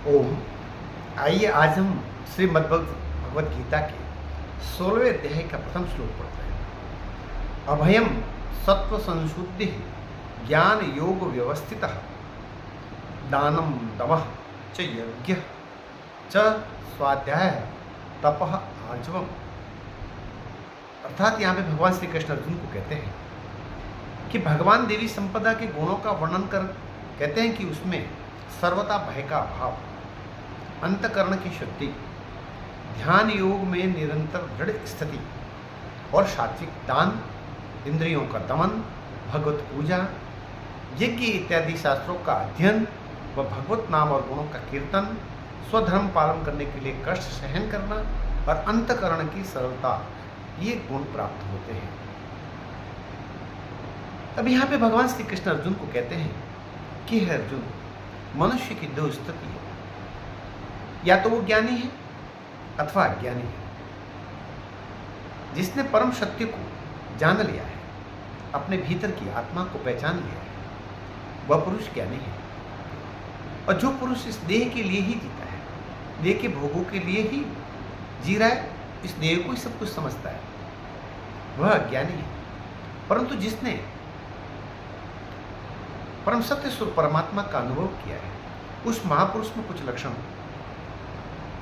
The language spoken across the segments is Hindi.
ओम। आइए आज हम श्रीमद् भगवद गीता के 16वें अध्याय का प्रथम श्लोक पढ़ते हैं। अभयम सत्व संशुद्धि ज्ञान योग व्यवस्थित दानम दमः च यज्ञ च स्वाध्याय तपः आर्जवम। अर्थात यहाँ पे भगवान श्री कृष्ण अर्जुन को कहते हैं कि भगवान देवी संपदा के गुणों का वर्णन कर कहते हैं कि उसमें सर्वथा भय का अभाव, अंतकरण की शुद्धि, ध्यान योग में निरंतर दृढ़ स्थिति और सात्विक दान, इंद्रियों का दमन, भगवत पूजा, यज्ञ इत्यादि शास्त्रों का अध्ययन व भगवत नाम और गुणों का कीर्तन, स्वधर्म पालन करने के लिए कष्ट सहन करना और अंतकरण की सरलता, ये गुण प्राप्त होते हैं। अब यहाँ पे भगवान श्री कृष्ण अर्जुन को कहते हैं कि हे अर्जुन, मनुष्य की दो स्थिति है, या तो वो ज्ञानी है अथवा अज्ञानी है। जिसने परम सत्य को जान लिया है, अपने भीतर की आत्मा को पहचान लिया है, वह पुरुष ज्ञानी है। और जो पुरुष इस देह के लिए ही जीता है, देह के भोगों के लिए ही जी रहा है, इस देह को ही सब कुछ समझता है, वह अज्ञानी है। परंतु जिसने परम सत्य स्वरूप परमात्मा का अनुभव किया है, उस महापुरुष में कुछ लक्षण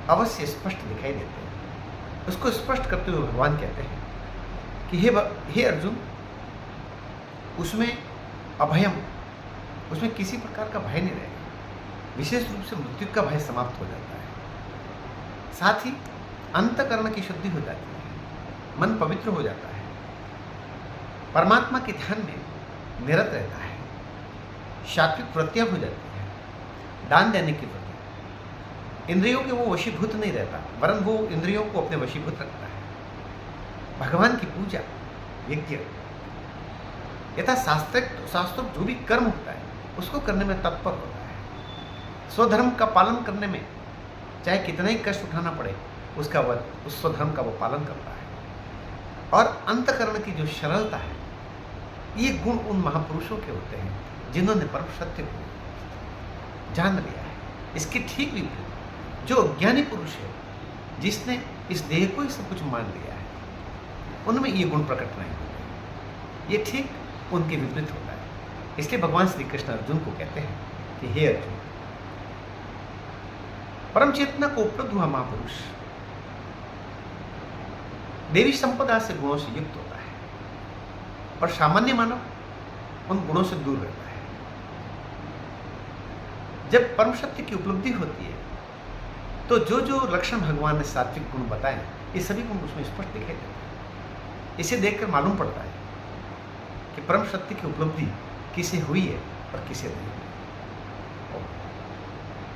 अवश्य स्पष्ट दिखाई देते हैं। उसको स्पष्ट करते हुए भगवान कहते हैं कि हे अर्जुन, उसमें अभयम, उसमें किसी प्रकार का भय नहीं रहेगा। विशेष रूप से मृत्यु का भय समाप्त हो जाता है। साथ ही अंतकरण की शुद्धि हो जाती है, मन पवित्र हो जाता है, परमात्मा के ध्यान में निरत रहता है, सात्विक वृत्तियां हो जाती है, दान देने की वृत्ति, इंद्रियों के वो वशीभूत नहीं रहता, वरन वो इंद्रियों को अपने वशीभूत रखता है। भगवान की पूजा, यज्ञ यथा शास्त्रों जो भी कर्म होता है उसको करने में तत्पर होता है। स्वधर्म का पालन करने में चाहे कितना ही कष्ट उठाना पड़े, उसका वह उस स्वधर्म का वो पालन करता है। और अंतकरण की जो सरलता है, ये गुण उन महापुरुषों के होते हैं जिन्होंने परम सत्य को जान लिया है। इसके ठीक विपरीत जो अज्ञानी पुरुष है, जिसने इस देह को ही सब कुछ मान लिया है, उनमें ये गुण प्रकट नहीं होते। ये ठीक उनके विपरीत होता है। इसलिए भगवान श्री कृष्ण अर्जुन को कहते हैं कि हे अर्जुन, परम चेतना को उपलब्ध हुआ महापुरुष देवी संपदा से गुणों से युक्त होता है और सामान्य मानव उन गुणों से दूर रहता है। जब परम सत्य की उपलब्धि होती है तो जो जो लक्षण भगवान ने सात्विक गुण बताए, ये सभी गुण उसमें स्पष्ट दिखाई देते हैं। इसे देखकर मालूम पड़ता है कि परम सत्य की उपलब्धि किसे हुई है और किसे नहीं।